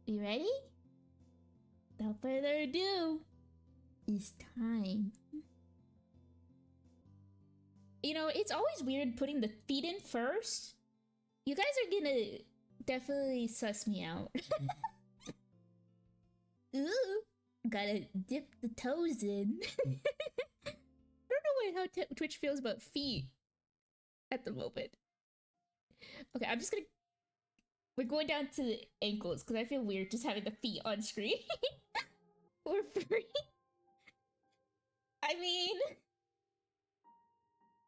You ready? Without further ado, it's time. You know, it's always weird putting the feet in first. You guys are gonna definitely suss me out. Ooh, gotta dip the toes in. I don't know how Twitch feels about feet at the moment. Okay, I'm just gonna... We're going down to the ankles because I feel weird just having the feet on screen. We're free. I mean...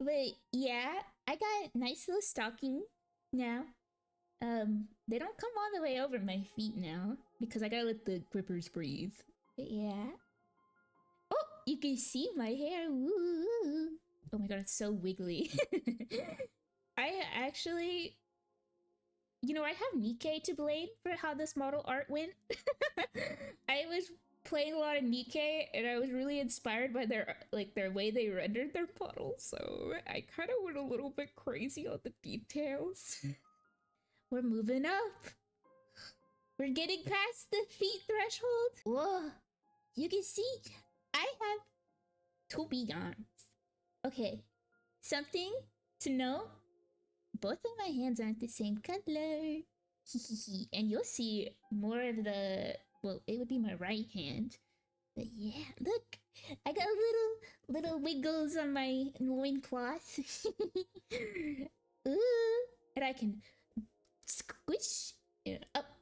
But yeah, I got a nice little stocking now. They don't come all the way over my feet now because I gotta let the grippers breathe. But yeah. Oh, you can see my hair. Woo. Oh my god, it's so wiggly. I actually... You know, I have Nikkei to blame for how this model art went. I was playing a lot of Nikkei and I was really inspired by their way they rendered their models, so I kind of went a little bit crazy on the details. We're moving up. We're getting past the feet threshold. Whoa, you can see I have 2 big arms. Okay, something to know. Both of my hands aren't the same color. And you'll see more of the... Well, it would be my right hand. But yeah, look. I got little wiggles on my loincloth. Ooh. And I can squish and up.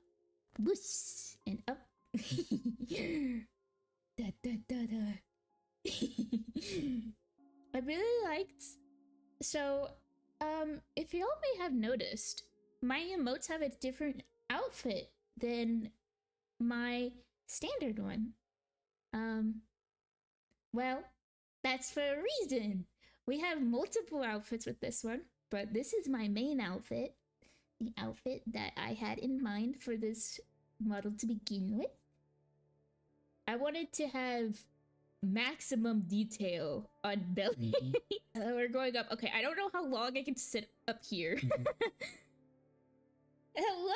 Whoosh and up. Da da da da. I really liked... So... if y'all may have noticed, my emotes have a different outfit than my standard one. Well, that's for a reason. We have multiple outfits with this one, but this is my main outfit. The outfit that I had in mind for this model to begin with. I wanted to have maximum detail on belly. We're going up. Okay, I don't know how long I can sit up here. Hello?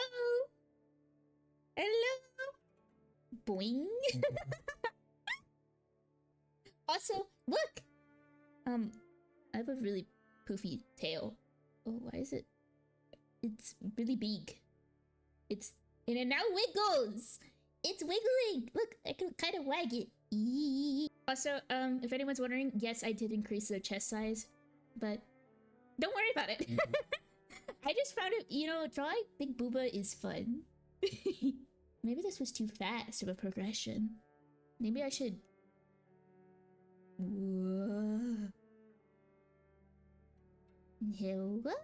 Hello? Boing. Also, look! I have a really poofy tail. Oh, why is it? It's really big. And it now wiggles! It's wiggling! Look, I can kind of wag it. Also, if anyone's wondering, yes, I did increase the chest size, but don't worry about it. I just found it, you know, drawing Big Booba is fun. Maybe this was too fast of a progression. Maybe I should... Whoa. Hello?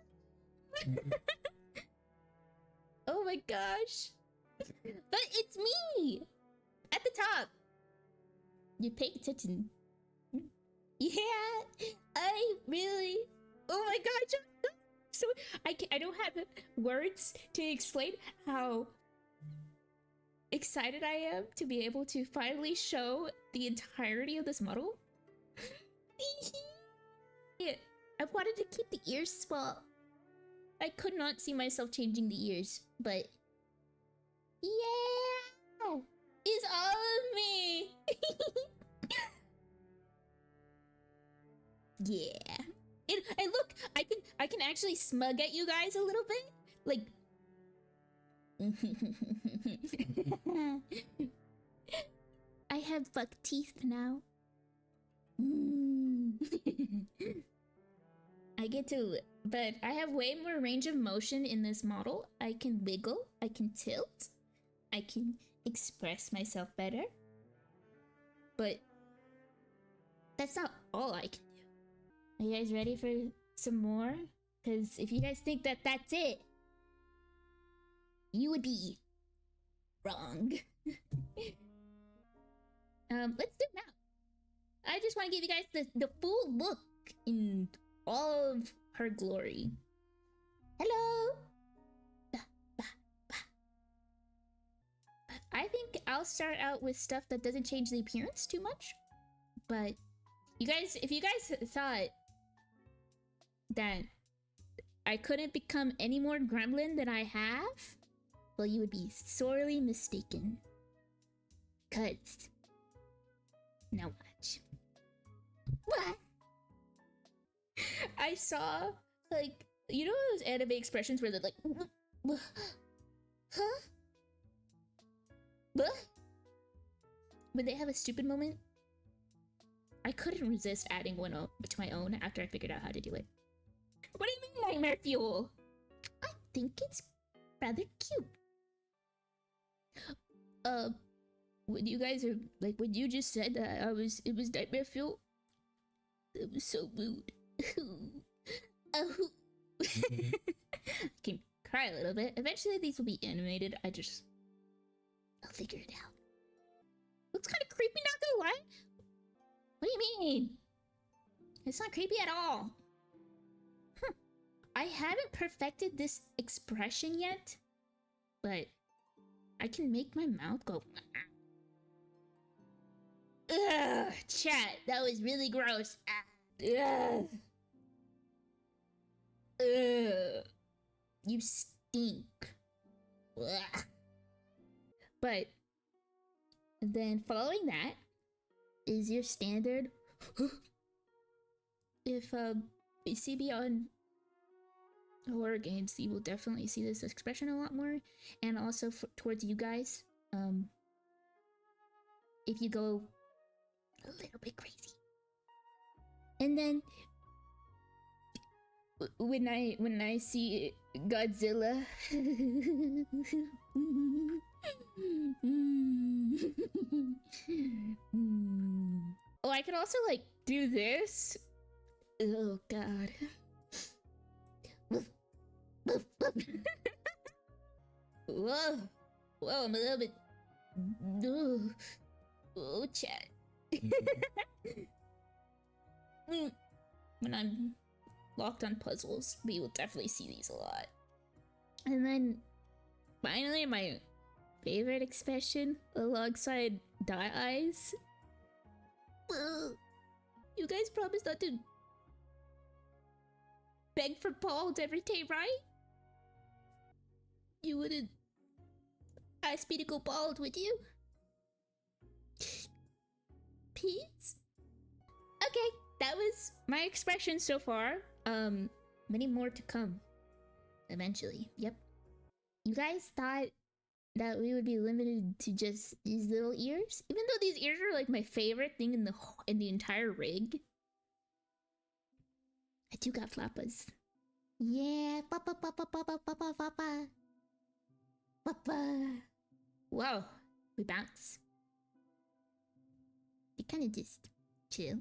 Oh my gosh. But it's me! At the top! You pay attention. Yeah, I really... Oh my gosh! So I don't have words to explain how excited I am to be able to finally show the entirety of this model. Yeah, I wanted to keep the ears small. I could not see myself changing the ears, but yeah, it's all of me. Yeah. And look, I can actually smug at you guys a little bit. Like I have buck teeth now. I get to, but I have way more range of motion in this model. I can wiggle, I can tilt, I can express myself better. But that's not all I can do. Are you guys ready for some more? Because if you guys think that that's it, you would be wrong. Let's do now. I just want to give you guys the full look in all of her glory. Hello. I think I'll start out with stuff that doesn't change the appearance too much. But you guys, if you guys thought that I couldn't become any more gremlin than I have, Well, you would be sorely mistaken. Cause... Now watch. What? I saw, like, you know those anime expressions where they're like... Huh? What? When they have a stupid moment? I couldn't resist adding one to my own after I figured out how to do it. What do you mean, nightmare fuel? I think it's rather cute. When you guys are like, when you just said that it was nightmare fuel, it was so rude. I can cry a little bit. Eventually these will be animated. I'll figure it out. Looks kind of creepy, not gonna lie. What do you mean? It's not creepy at all. I haven't perfected this expression yet, but I can make my mouth go. Ugh, chat, that was really gross. Ugh. Ugh. You stink. Ugh. But then following that is your standard. If you see me on horror games, you will definitely see this expression a lot more, and also towards you guys. If you go a little bit crazy, and then when I see Godzilla, oh, I could also like do this. Oh god. Whoa, whoa, I'm a little bit. Oh, chat. When I'm locked on puzzles, we will definitely see these a lot. And then finally, my favorite expression alongside die eyes. You guys promised not to beg for balls every day, right? You wouldn't ask me to go bald, would you? Peace? Okay, that was my expression so far. Many more to come. Eventually, yep. You guys thought that we would be limited to just these little ears? Even though these ears are like my favorite thing in the entire rig. I do got flappas. Yeah, papa, papa, papa, papa, papa. Papa. Whoa, we bounce. We kind of just chill.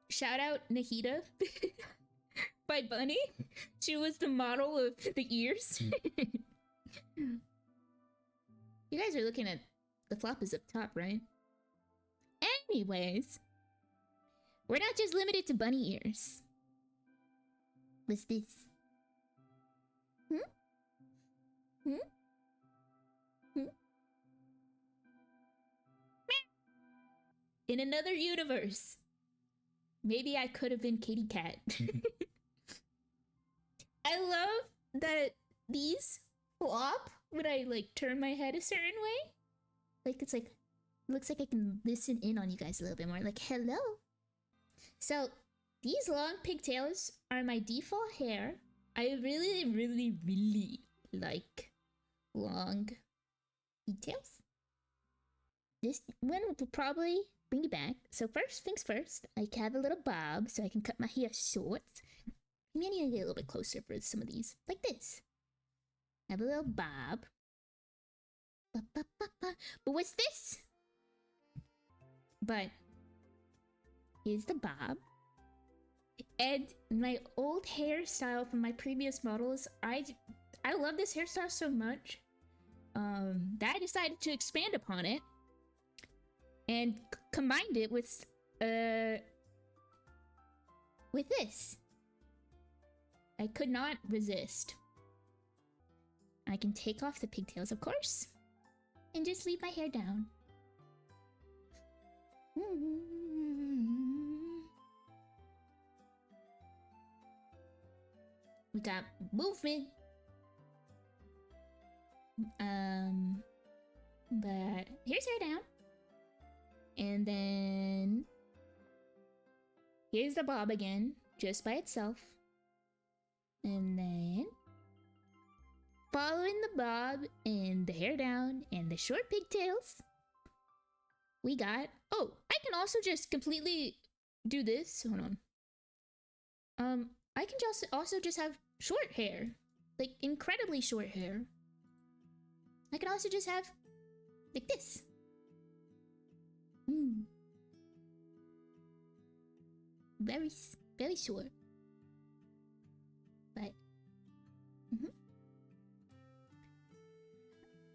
Shout out Nahida by Bunny. She was the model of the ears. You guys are looking at the flappas up top, right? Anyways, we're not just limited to bunny ears. What's this? In another universe, maybe I could have been Kitty Cat. I love that these flop when I like turn my head a certain way. Like it's like, looks like I can listen in on you guys a little bit more. Like, hello. So these long pigtails are my default hair. I really, really, really like long pigtails. This one will probably bring it back. So first things first, I have a little bob so I can cut my hair short. Maybe I need to get a little bit closer for some of these. Like this. I have a little bob. But what's this? But here's the bob. And my old hairstyle from my previous models, I love this hairstyle so much that I decided to expand upon it and combined it with this. I could not resist. I can take off the pigtails, of course, and just leave my hair down. We got movement. But here's hair down. And then here's the bob again, just by itself. And then following the bob and the hair down and the short pigtails, we got... Oh, I can also just completely do this. Hold on. I can just also just have short hair. Like, incredibly short hair. I can also just have like this. Very, very short. But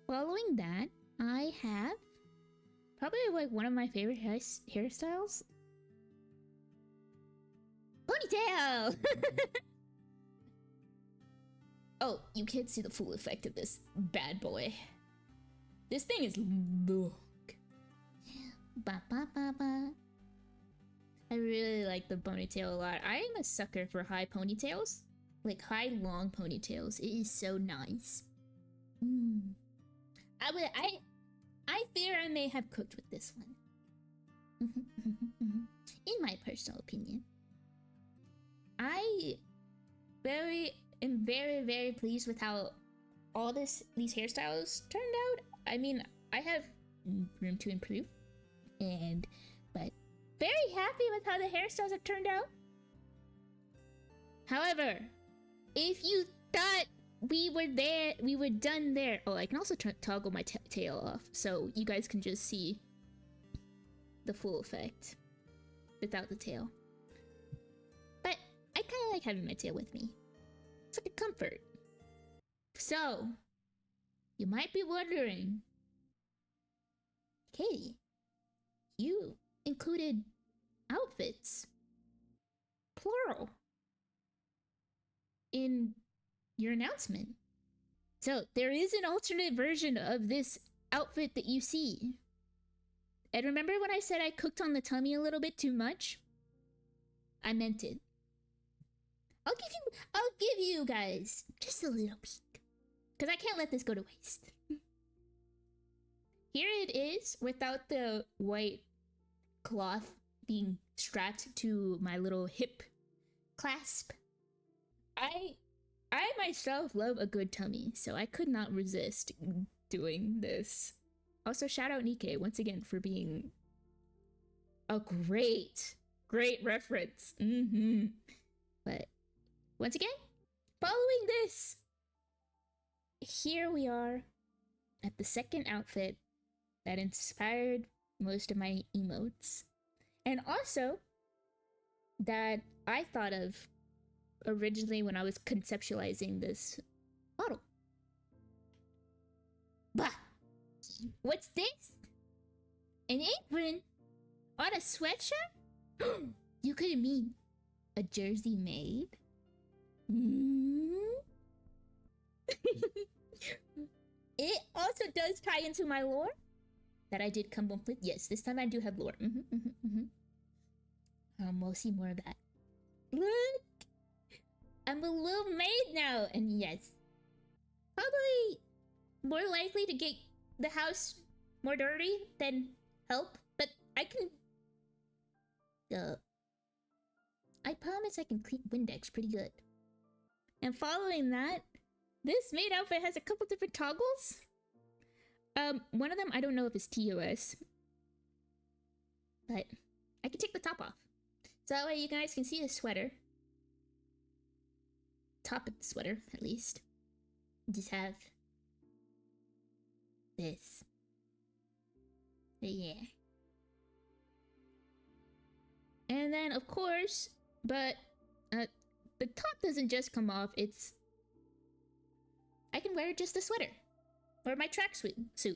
following that, I have probably like one of my favorite hairstyles. Ponytail! Oh, you can't see the full effect of this bad boy. This thing is look. Ba ba ba ba. I really like the ponytail a lot. I am a sucker for high ponytails. Like high long ponytails. It is so nice. I fear I may have cooked with this one. In my personal opinion. I am very pleased with how all these hairstyles turned out. I mean, I have room to improve, but very happy with how the hairstyles have turned out. However, if you thought we were done there. Oh, I can also toggle my tail off, so you guys can just see the full effect without the tail. But I kind of like having my tail with me. It's like a comfort. So, you might be wondering, Katie, you included outfits, plural, in your announcement. So, there is an alternate version of this outfit that you see. And remember when I said I cooked on the tummy a little bit too much? I meant it. I'll give you guys just a little peek, because I can't let this go to waste. Here it is without the white cloth being strapped to my little hip clasp. I myself love a good tummy, so I could not resist doing this. Also, shout out Nikkei once again for being a great reference. But once again, following this, here we are at the second outfit that inspired most of my emotes, and also that I thought of originally when I was conceptualizing this model. Bah! What's this? An apron on a sweatshirt? You couldn't mean a jersey maid? It also does tie into my lore that I did come up with. Yes, this time I do have lore. We'll see more of that. Look! I'm a little maid now, and yes, probably more likely to get the house more dirty than help, but I can... I promise I can clean Windex pretty good. And following that, this maid outfit has a couple different toggles. One of them, I don't know if it's TOS, but I can take the top off. So that way you guys can see the sweater. Top of the sweater, at least. Just have this. Yeah. And then, of course, but the top doesn't just come off, it's... I can wear just a sweater. Or my tracksuit. It's a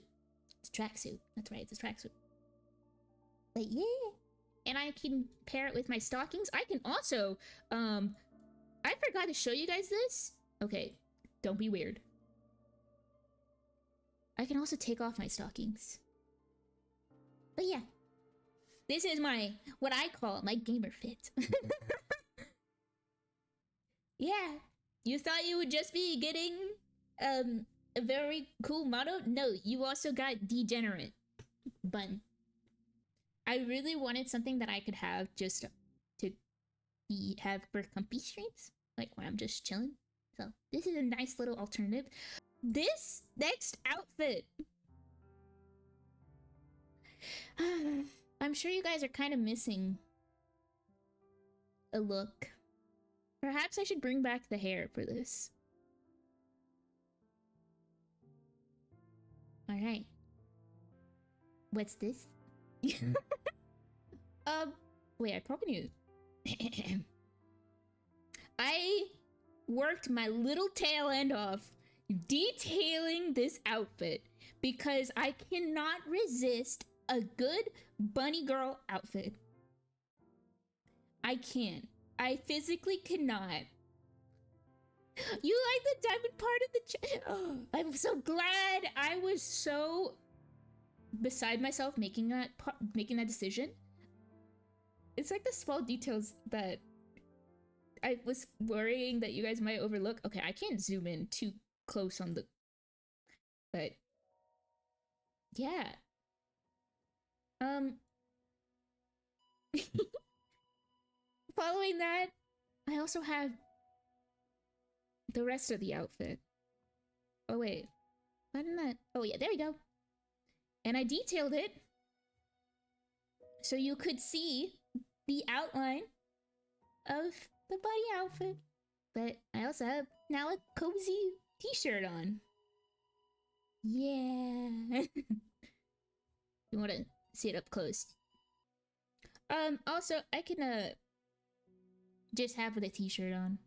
tracksuit. That's right, it's a tracksuit. But yeah. And I can pair it with my stockings. I can also, I forgot to show you guys this. Okay, don't be weird. I can also take off my stockings. But yeah. This is my, what I call my gamer fit. Yeah. You thought you would just be getting a very cool motto? No, you also got degenerate bun. I really wanted something that I could have just to have for comfy streams, like when I'm just chilling. So this is a nice little alternative. This next outfit, I'm sure you guys are kind of missing a look. Perhaps I should bring back the hair for this. All right. What's this? Wait, I probably need. I worked my little tail end off detailing this outfit because I cannot resist a good bunny girl outfit. I can't. I physically cannot. You like the diamond part of the oh, I'm so glad. I was so beside myself making that decision. It's like the small details that I was worrying that you guys might overlook. Okay, I can't zoom in too close on the, but yeah. Following that, I also have the rest of the outfit. Oh wait, why didn't that? Oh yeah, there we go. And I detailed it so you could see the outline of the bunny outfit. But I also have now a cozy t-shirt on. Yeah. You want to see it up close? Also, I can just have the t-shirt on.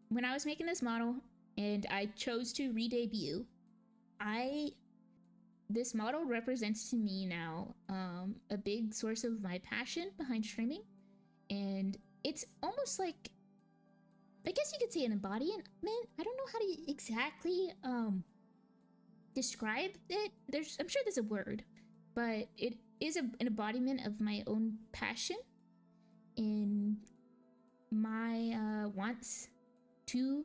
When I was making this model and I chose to redebut, this model represents to me now a big source of my passion behind streaming, and it's almost like, I guess you could say an embodiment. I don't know how to exactly describe it. I'm sure there's a word, but it is an embodiment of my own passion in my wants to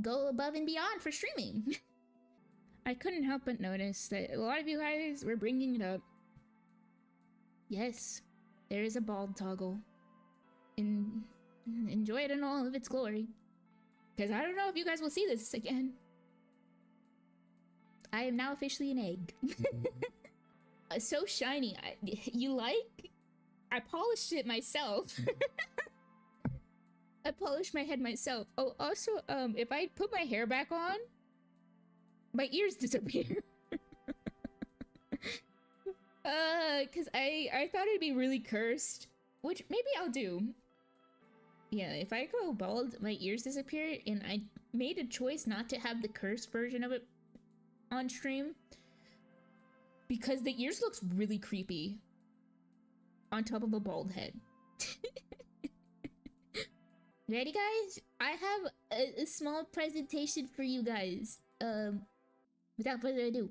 go above and beyond for streaming. I couldn't help but notice that a lot of you guys were bringing it up. Yes, there is a bald toggle. Enjoy it in all of its glory. Because I don't know if you guys will see this again. I am now officially an egg. So shiny. You like? I polished it myself. I polished my head myself. Oh, also, if I put my hair back on, my ears disappear. Cause I thought it'd be really cursed, which maybe I'll do. Yeah, if I go bald, my ears disappear, and I made a choice not to have the cursed version of it on stream because the ears looks really creepy on top of a bald head. Ready, guys? I have a small presentation for you guys. Without further ado.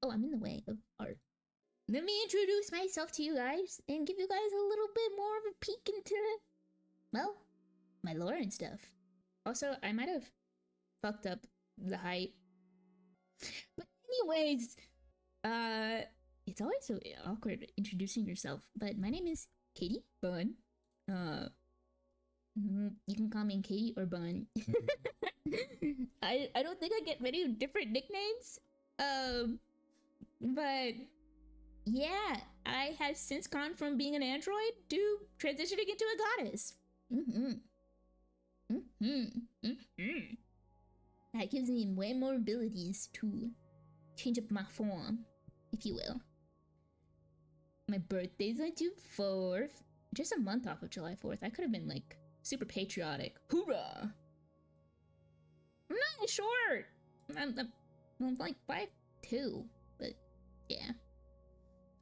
Oh, I'm in the way of art. Let me introduce myself to you guys and give you guys a little bit more of a peek into, well, my lore and stuff. Also, I might have fucked up the height. But anyways, it's always so awkward introducing yourself. But my name is KDBUN. You can call me Katie or Bun. I don't think I get many different nicknames. But yeah, I have since gone from being an android to transitioning into a goddess. That gives me way more abilities to change up my form, if you will. My birthday's on June 4th. Just a month off of July 4th. I could have been like super patriotic. Hoorah! I'm not short. I'm like 5'2", but yeah.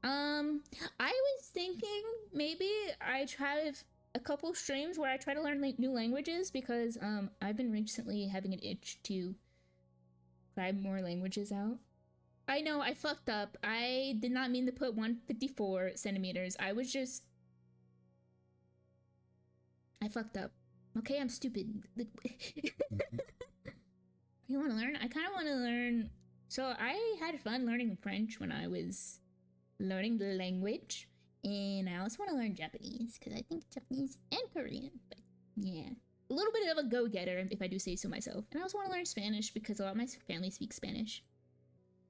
I was thinking maybe I try a couple streams where I try to learn new languages because I've been recently having an itch to try more languages out. I know I fucked up. I did not mean to put 154 centimeters. I fucked up. Okay, I'm stupid. You want to learn? I kind of want to learn. So I had fun learning French when I was learning the language, and I also want to learn Japanese because I think Japanese and Korean. But yeah, a little bit of a go-getter if I do say so myself. And I also want to learn Spanish because a lot of my family speaks Spanish.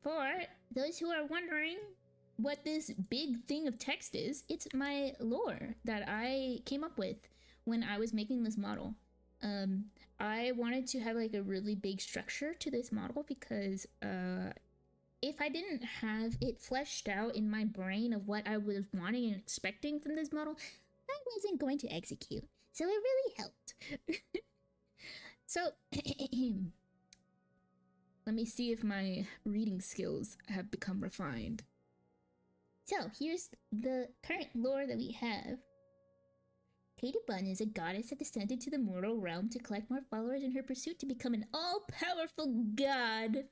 For those who are wondering what this big thing of text is, it's my lore that I came up with when I was making this model. I wanted to have like a really big structure to this model because if I didn't have it fleshed out in my brain of what I was wanting and expecting from this model, I wasn't going to execute. So it really helped. So let me see if my reading skills have become refined. So here's the current lore that we have. KDBUN is a goddess that descended to the mortal realm to collect more followers in her pursuit to become an all-powerful god.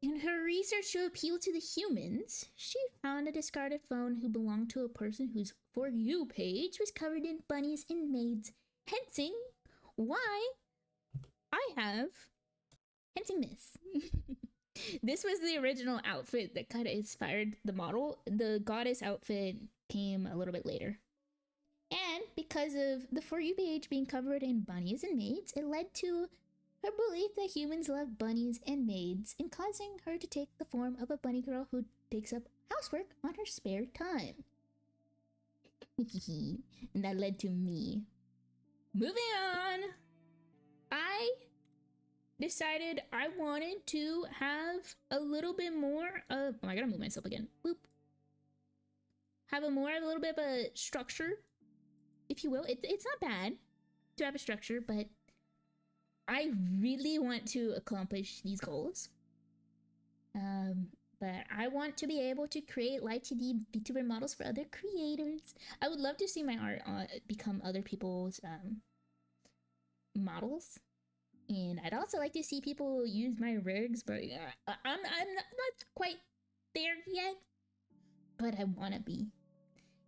In her research to appeal to the humans, she found a discarded phone who belonged to a person whose For You page was covered in bunnies and maids, hensing why I have hensing this. This was the original outfit that kind of inspired the model. The goddess outfit came a little bit later. And because of the For You page being covered in bunnies and maids, it led to her belief that humans love bunnies and maids, and causing her to take the form of a bunny girl who takes up housework on her spare time. And that led to me. Moving on! I decided I wanted to have a little bit more of... Oh, I gotta move myself again. Boop. Have a little bit of a structure, if you will. It's not bad to have a structure, but I really want to accomplish these goals. But I want to be able to create live 2D VTuber models for other creators. I would love to see my art become other people's models. And I'd also like to see people use my rigs, but I'm not quite there yet. But I want to be.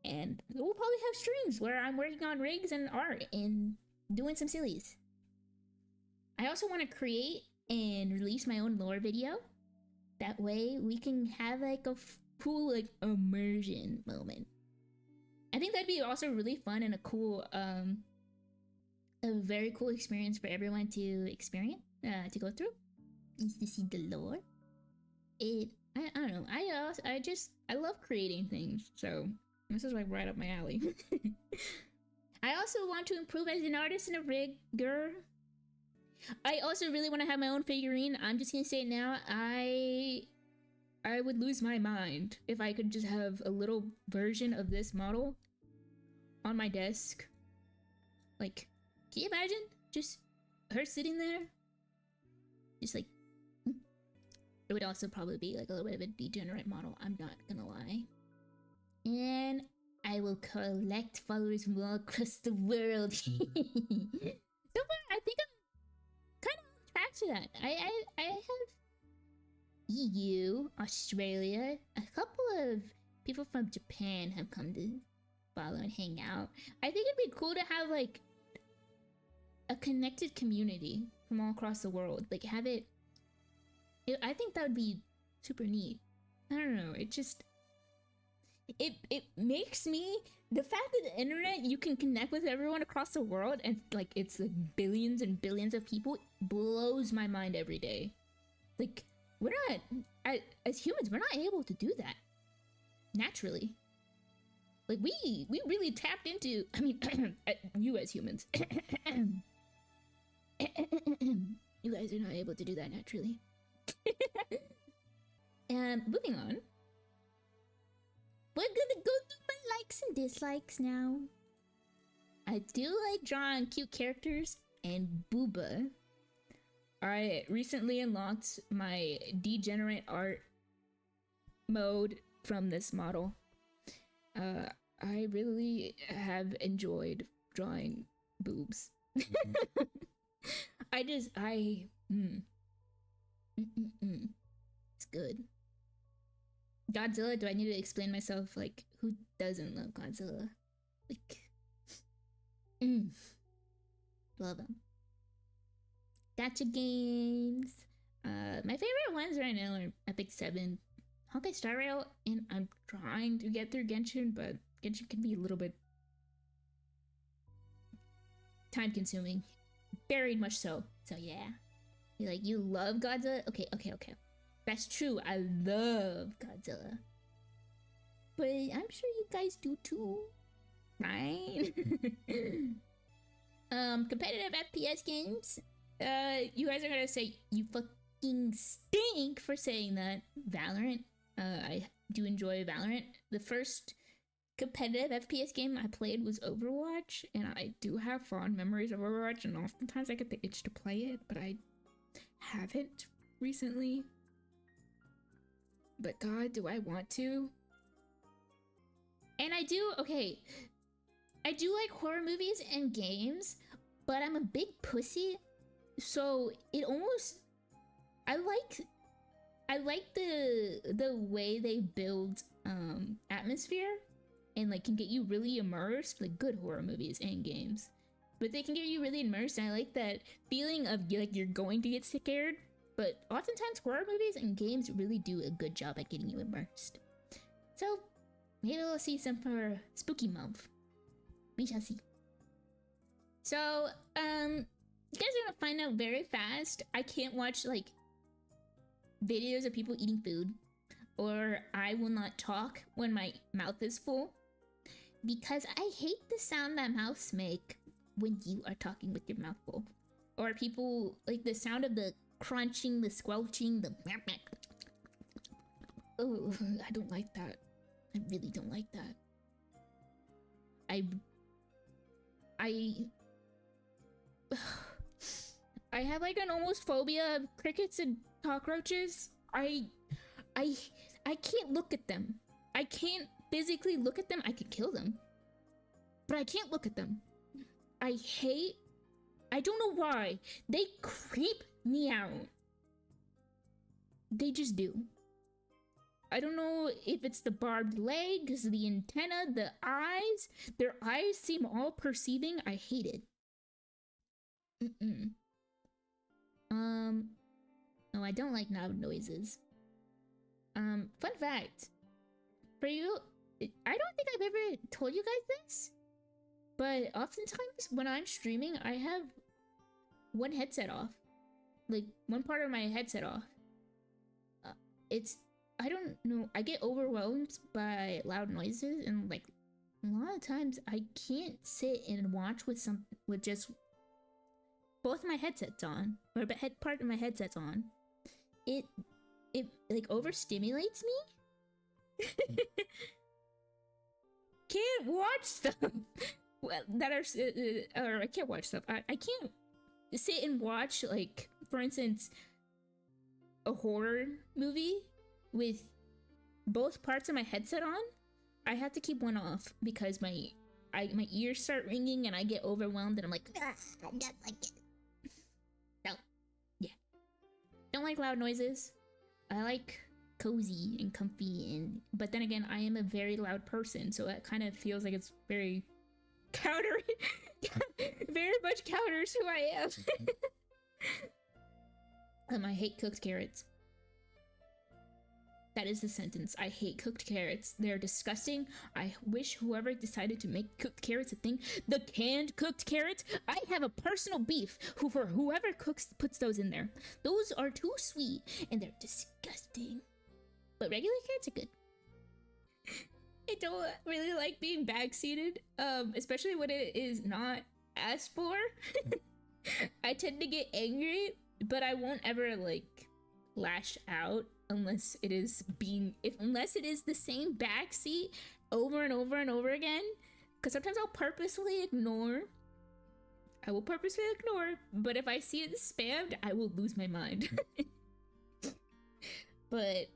And we'll probably have streams where I'm working on rigs and art and doing some sillies. I also want to create and release my own lore video. That way we can have like a cool like immersion moment. I think that'd be also really fun and a cool, a very cool experience for everyone to experience, to go through. Is to see the lore. I don't know. I love creating things, so this is like right up my alley. I also want to improve as an artist and a rigger. I also really want to have my own figurine. I'm just gonna say it now. I would lose my mind if I could just have a little version of this model on my desk. Like, can you imagine? Just her sitting there? Just like... It would also probably be like a little bit of a degenerate model, I'm not gonna lie. And I will collect followers from all across the world. So far, I think I'm kind of on track to that. I have EU, Australia, a couple of people from Japan have come to follow and hang out. I think it'd be cool to have like a connected community from all across the world. Like have it, I think that would be super neat. I don't know, it just, it makes me, the fact that the internet, you can connect with everyone across the world and like it's like billions and billions of people, blows my mind every day. Like we're not, as humans, we're not able to do that naturally. Like we really tapped into, I mean, you as humans, you guys are not able to do that naturally. And moving on, we're gonna go through my likes and dislikes now. I do like drawing cute characters and booba. I recently unlocked my degenerate art mode from this model. I really have enjoyed drawing boobs. It's good. Godzilla, do I need to explain myself? Like, who doesn't love Godzilla? Like, Love them. Gacha games. My favorite ones right now are Epic 7, Honkai Star Rail, and I'm trying to get through Genshin, but Genshin can be a little bit time consuming. Very much so. So yeah. You're like, you love Godzilla? Okay. That's true. I love Godzilla. But I'm sure you guys do too. Right? Competitive FPS games. You guys are gonna say you fucking stink for saying that. Valorant. I do enjoy Valorant. The first competitive FPS game I played was Overwatch, and I do have fond memories of Overwatch, and oftentimes I get the itch to play it, but I haven't recently. But God, do I want to? And I do like horror movies and games, but I'm a big pussy, so it almost I like the way they build atmosphere and like can get you really immersed, like good horror movies and games. But they can get you really immersed, and I like that feeling of like you're going to get scared. But oftentimes horror movies and games really do a good job at getting you immersed. So maybe we'll see some for Spooky Month. We shall see. So, you guys are gonna find out very fast. I can't watch like videos of people eating food, or I will not talk when my mouth is full, because I hate the sound that mouths make when you are talking with your mouth full. Or people like the sound of the crunching, the squelching, the oh, I don't like that. I really don't like that. I have like an almost phobia of crickets and cockroaches. I can't look at them. I can't physically look at them. I could kill them, but I can't look at them. I don't know why. They creep me out. They just do. I don't know if it's the barbed legs, the antenna, the eyes. Their eyes seem all perceiving. I hate it. No, I don't like loud noises. Fun fact. For you, I don't think I've ever told you guys this, but oftentimes when I'm streaming, I have one headset off. Like, one part of my headset off. I don't know, I get overwhelmed by loud noises, and like, a lot of times I can't sit and watch with just both my headsets on, or part of my headset's on. It like overstimulates me. Can't watch stuff that are or I can't watch stuff. I can't sit and watch, like, for instance, a horror movie with both parts of my headset on. I have to keep one off because my ears start ringing and I get overwhelmed and I'm like, I don't like it. So, yeah. Don't like loud noises. I like cozy and comfy, but then again, I am a very loud person, so that kind of feels like it's very very much counters who I am. I hate cooked carrots. That is the sentence. I hate cooked carrots. They're disgusting. I wish whoever decided to make cooked carrots a thing, the canned cooked carrots, I have a personal beef for whoever puts those in there. Those are too sweet and they're disgusting. But regular carrots are good. I don't really like being backseated, especially when it is not asked for. I tend to get angry, but I won't ever like lash out unless it is the same backseat over and over and over again. Because sometimes I'll purposefully ignore. But if I see it spammed, I will lose my mind. But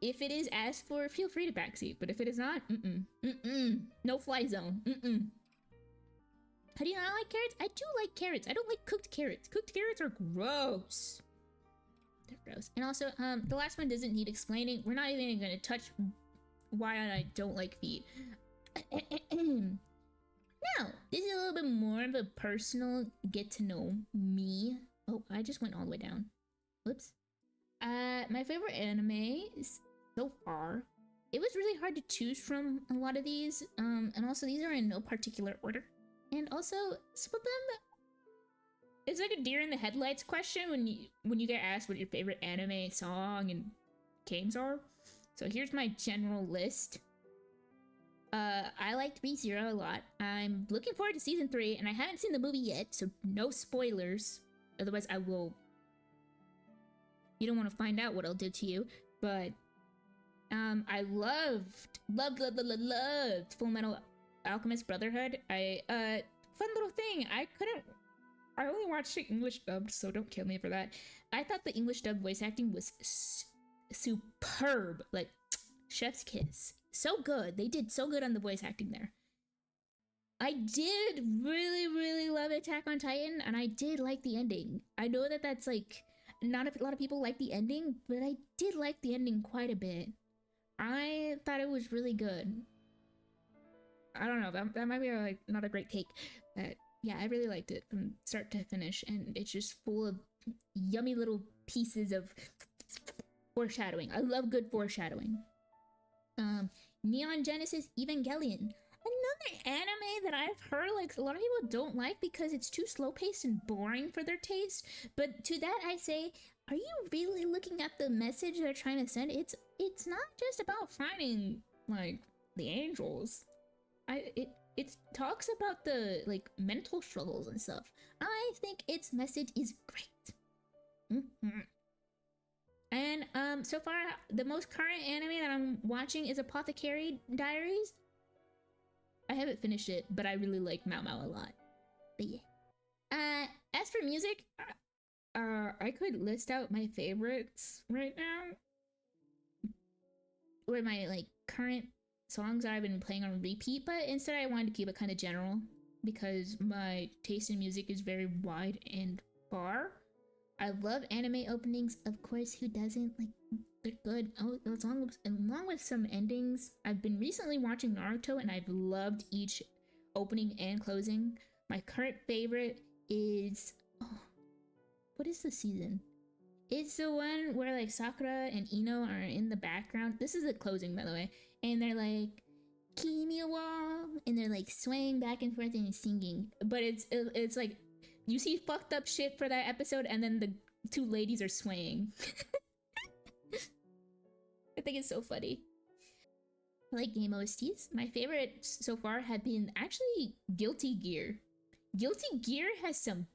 if it is asked for, feel free to backseat. But if it is not, no fly zone. How do you not like carrots? I do like carrots. I don't like cooked carrots. Cooked carrots are gross. They're gross. And also, the last one doesn't need explaining. We're not even gonna touch why I don't like feet. Now, this is a little bit more of a personal get to know me. Oh, I just went all the way down. Whoops. My favorite anime is, so far, it was really hard to choose from a lot of these. And also these are in no particular order. And also some of them, it's like a deer in the headlights question when you get asked what your favorite anime song and games are. So here's my general list. I liked ReZero a lot. I'm looking forward to season 3, and I haven't seen the movie yet, so no spoilers. Otherwise, I will. You don't want to find out what I'll do to you, but I loved Full Metal Alchemist Brotherhood. Fun little thing. I only watched the English dubbed, so don't kill me for that. I thought the English dubbed voice acting was superb, like chef's kiss. So good. They did so good on the voice acting there. I did really love Attack on Titan, and I did like the ending. I know that that's like, not a lot of people like the ending, but I did like the ending quite a bit. I thought it was really good. I don't know, that might be like not a great take, but yeah, I really liked it from start to finish, and it's just full of yummy little pieces of foreshadowing. I love good foreshadowing. Neon Genesis Evangelion. Another anime that I've heard like a lot of people don't like because it's too slow-paced and boring for their taste. But to that I say, are you really looking at the message they're trying to send? It's not just about finding like the angels. It talks about the like mental struggles and stuff. I think its message is great. And so far the most current anime that I'm watching is Apothecary Diaries. I haven't finished it, but I really like Mao Mao a lot. But yeah. As for music, I could list out my favorites right now, or my like current songs that I've been playing on repeat, but instead I wanted to keep it kind of general because my taste in music is very wide and far. I love anime openings, of course, who doesn't? Like, they're good. Oh, along with some endings. I've been recently watching Naruto, and I've loved each opening and closing. My current favorite is... Oh, what is the season? It's the one where, like, Sakura and Ino are in the background. This is the closing, by the way. And they're like, Kimi wa, and they're, like, swaying back and forth and singing. But it's like... You see fucked up shit for that episode, and then the two ladies are swaying. I think it's so funny. I like game OSTs. My favorites so far have been actually Guilty Gear. Guilty Gear has some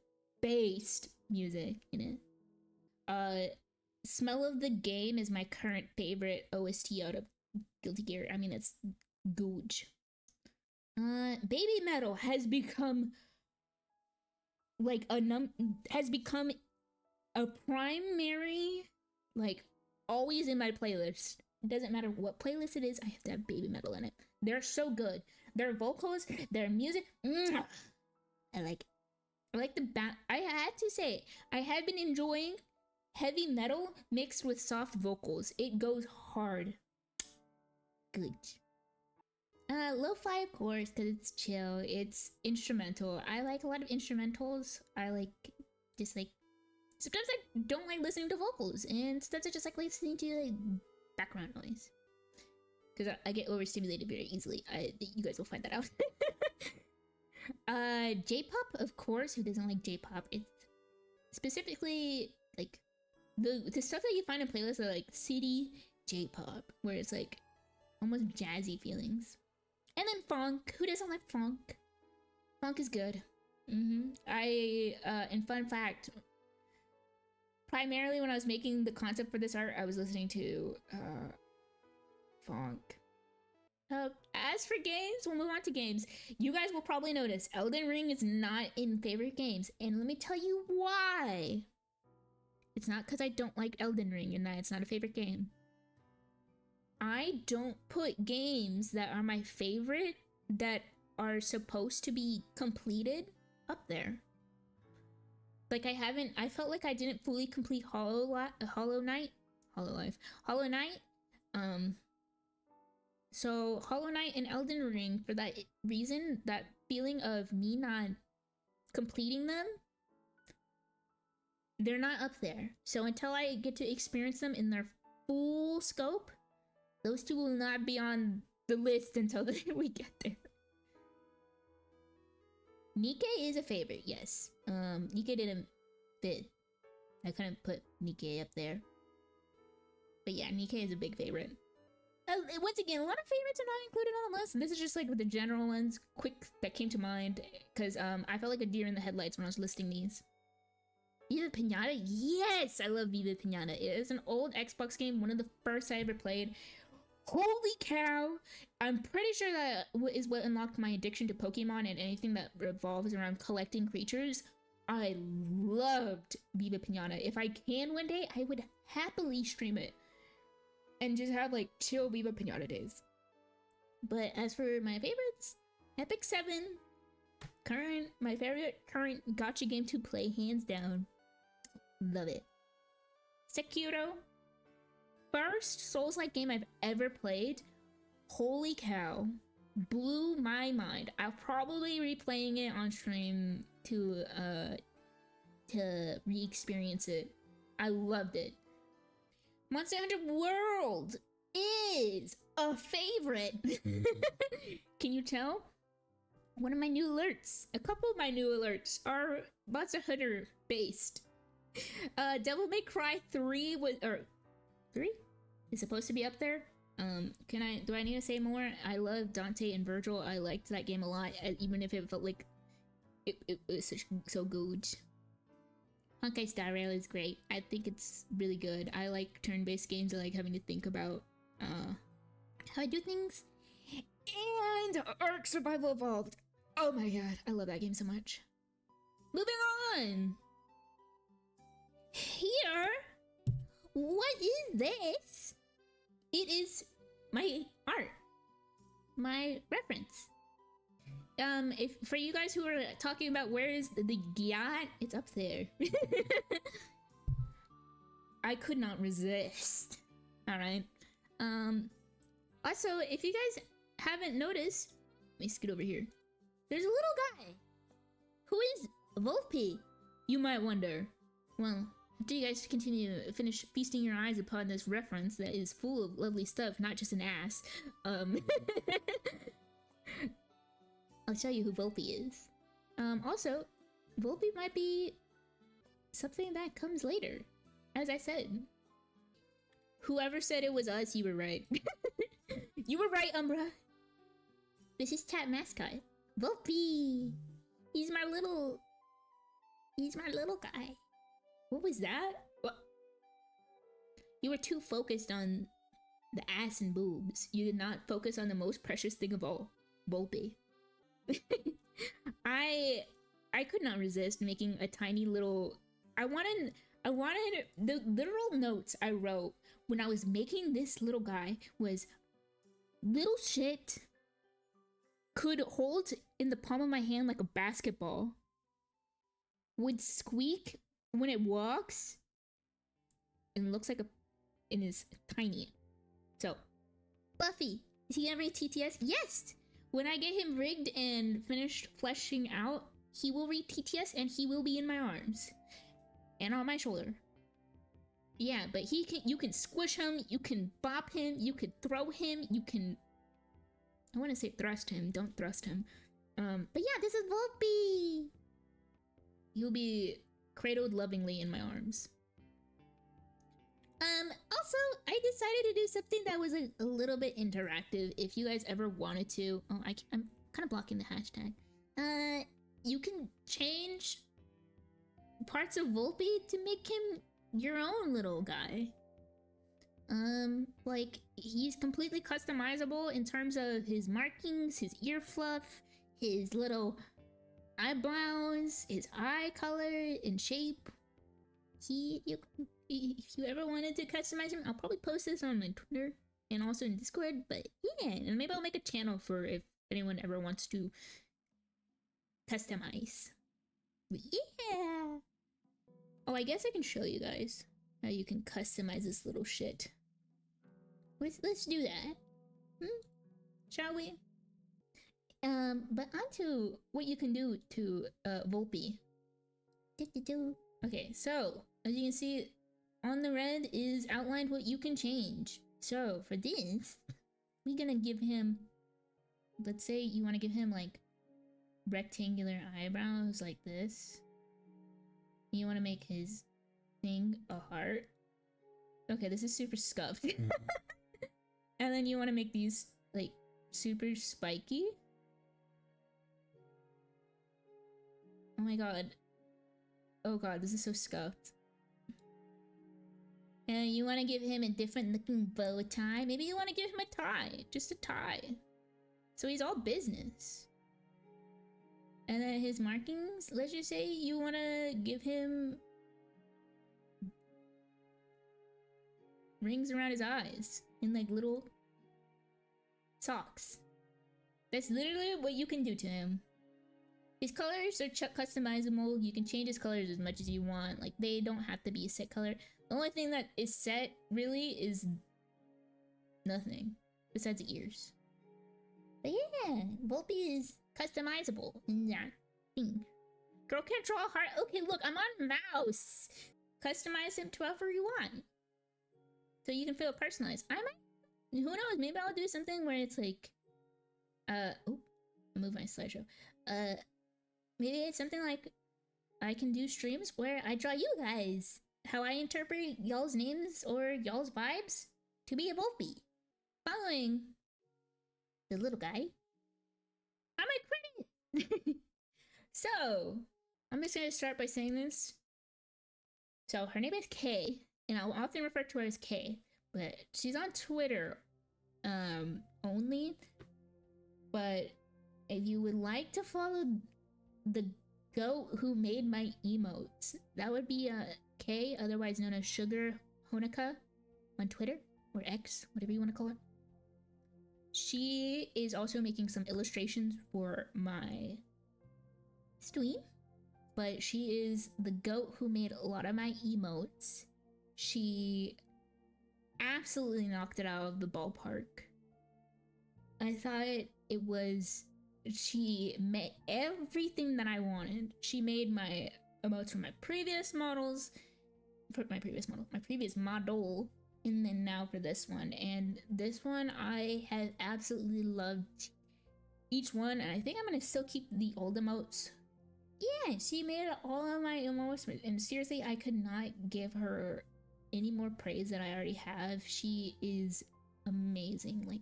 based music in it. Smell of the Game is my current favorite OST out of Guilty Gear. I mean, it's gooch. Baby Metal has become like has become a primary, like, always in my playlist. It doesn't matter what playlist it is, I have to have Baby Metal in it. They're so good. Their vocals, their music, I like the I had to say, I have been enjoying heavy metal mixed with soft vocals. It goes hard. Good. Lo-fi, of course, because it's chill. It's instrumental. I like a lot of instrumentals. I like just like sometimes I don't like listening to vocals, and sometimes I just like listening to like background noise because I get overstimulated very easily. You guys will find that out. J-pop, of course. Who doesn't like J-pop? It's specifically like the stuff that you find in playlists are like city J-pop, where it's like almost jazzy feelings. And then funk. Who doesn't like funk? Funk is good. And fun fact, primarily when I was making the concept for this art, I was listening to funk. As for games, we'll move on to games. You guys will probably notice Elden Ring is not in favorite games, and let me tell you why. It's not because I don't like Elden Ring and it's not a favorite game. I don't put games that are my favorite, that are supposed to be completed, up there. Like I felt like I didn't fully complete Hollow Knight. So Hollow Knight and Elden Ring, for that reason, that feeling of me not completing them, they're not up there. So until I get to experience them in their full scope, those two will not be on the list until we get there. Nikke is a favorite, yes. Nikke didn't fit. I couldn't put Nikke up there. But yeah, Nikke is a big favorite. Once again, a lot of favorites are not included on the list. This is just like the general ones, quick, that came to mind. Because I felt like a deer in the headlights when I was listing these. Viva Pinata? Yes! I love Viva Pinata. It is an old Xbox game, one of the first I ever played. Holy cow! I'm pretty sure that is what unlocked my addiction to Pokemon and anything that revolves around collecting creatures. I loved Viva Pinata. If I can one day, I would happily stream it. And just have like chill Viva Pinata days. But as for my favorites, Epic 7. My favorite current gacha game to play, hands down. Love it. Sekiro. First Souls-like game I've ever played. Holy cow. Blew my mind. I'll probably be replaying it on stream to re-experience it. I loved it. Monster Hunter World is a favorite. Can you tell? One of my new alerts. A couple of my new alerts are Monster Hunter based. Devil May Cry 3 was, or 3 is supposed to be up there. Do I need to say more? I love Dante and Virgil. I liked that game a lot, even if it felt like it was so good. Honkai Star Rail is great. I think it's really good. I like turn-based games. I like having to think about how I do things. And Ark Survival Evolved. Oh my god, I love that game so much. Moving on. Here, what is this? It is my art, my reference. If for you guys who are talking about where is the gyat, it's up there. I could not resist. All right. Also, if you guys haven't noticed, let me scoot over here. There's a little guy. Who is Volpe? You might wonder. Well, after you guys finish feasting your eyes upon this reference that is full of lovely stuff, not just an ass. I'll tell you who Volpe is. Also, Volpe might be something that comes later. As I said. Whoever said it was us, you were right. You were right, Umbra. This is Cat Mascot. Volpe! He's my little guy. What was that? What? You were too focused on the ass and boobs. You did not focus on the most precious thing of all. Volpe. I could not resist making a tiny little. I wanted the literal notes I wrote when I was making this little guy was, little shit could hold in the palm of my hand like a basketball, would squeak when it walks, and looks like and is tiny. So, Buffy, is he gonna read TTS? Yes! When I get him rigged and finished fleshing out, he will read TTS and he will be in my arms. And on my shoulder. Yeah, but you can squish him, you can bop him, you can throw him, you can... I want to say thrust him, don't thrust him. But yeah, this is Volpe! He'll be cradled lovingly in my arms. Also, I decided to do something that was a little bit interactive. If you guys ever wanted to, oh, I'm kind of blocking the hashtag. You can change parts of Volpe to make him your own little guy. Like, he's completely customizable in terms of his markings, his ear fluff, his little eyebrows, his eye color and shape. If you ever wanted to customize him, I'll probably post this on my Twitter and also in Discord, but yeah, and maybe I'll make a channel for if anyone ever wants to customize. But yeah! Oh, I guess I can show you guys how you can customize this little shit. Let's do that. shall we? But onto what you can do to Volpe. Okay, so as you can see, on the red is outlined what you can change. So for this, we're gonna give him, let's say you want to give him like rectangular eyebrows like this. You want to make his thing a heart. Okay, this is super scuffed. And then you want to make these like super spiky. Oh my god. Oh god, this is so scuffed. And you want to give him a different looking bow tie. Maybe you want to give him a tie. Just a tie. So he's all business. And then his markings, let's just say you want to give him rings around his eyes and like little socks. That's literally what you can do to him. His colors are customizable. You can change his colors as much as you want. Like, they don't have to be a set color. The only thing that is set really is nothing besides the ears. But yeah, Volpe is customizable in that thing. Girl can't draw a heart. Okay, look, I'm on mouse. Customize him to however you want. So you can feel personalized. I might, who knows, maybe I'll do something where it's like, oh, I moved my slideshow. Maybe it's something like I can do streams where I draw you guys, how I interpret y'all's names or y'all's vibes to be a Volpe. Following the little guy on my credit. So, I'm just gonna start by saying this. So, her name is Kay, and I'll often refer to her as Kay, but she's on Twitter only. But if you would like to follow the goat who made my emotes, that would be Kay, otherwise known as Sugar Honika on Twitter or X, whatever you want to call it. She is also making some illustrations for my stream, but she is the goat who made a lot of my emotes. She absolutely knocked it out of the ballpark. I thought it was, she made everything that I wanted. She made my emotes for my previous models, my previous model, and then now for this one. And this one I have absolutely loved each one, and I think I'm gonna still keep the old emotes. Yeah, she made all of my emotes, and seriously, I could not give her any more praise than I already have. She is amazing, like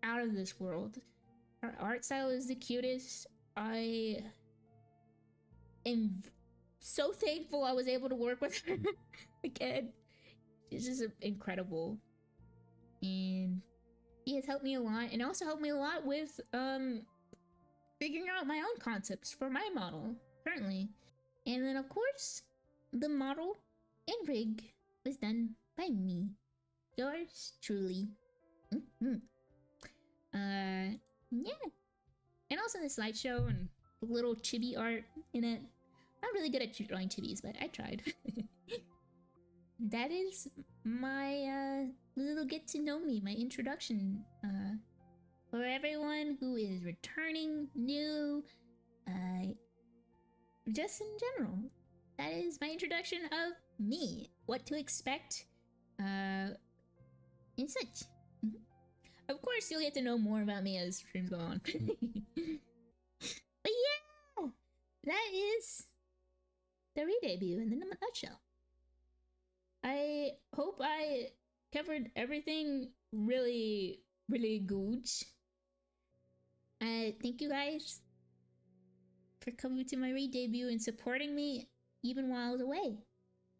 out of this world. Her art style is the cutest. I am so thankful I was able to work with her again. She's just incredible, and he has helped me a lot, and also helped me a lot with figuring out my own concepts for my model currently. And then of course the model and rig was done by me, yours truly. Yeah, and also the slideshow and little chibi art in it. Not really good at drawing chibis, but I tried. That is my little get to know me, my introduction for everyone who is returning, new, just in general. That is my introduction of me, what to expect, and such. Of course, you'll get to know more about me as streams go on. But yeah, that is the Redebut in a nutshell. I hope I covered everything really, really good. Thank you guys for coming to my Redebut and supporting me even while I was away.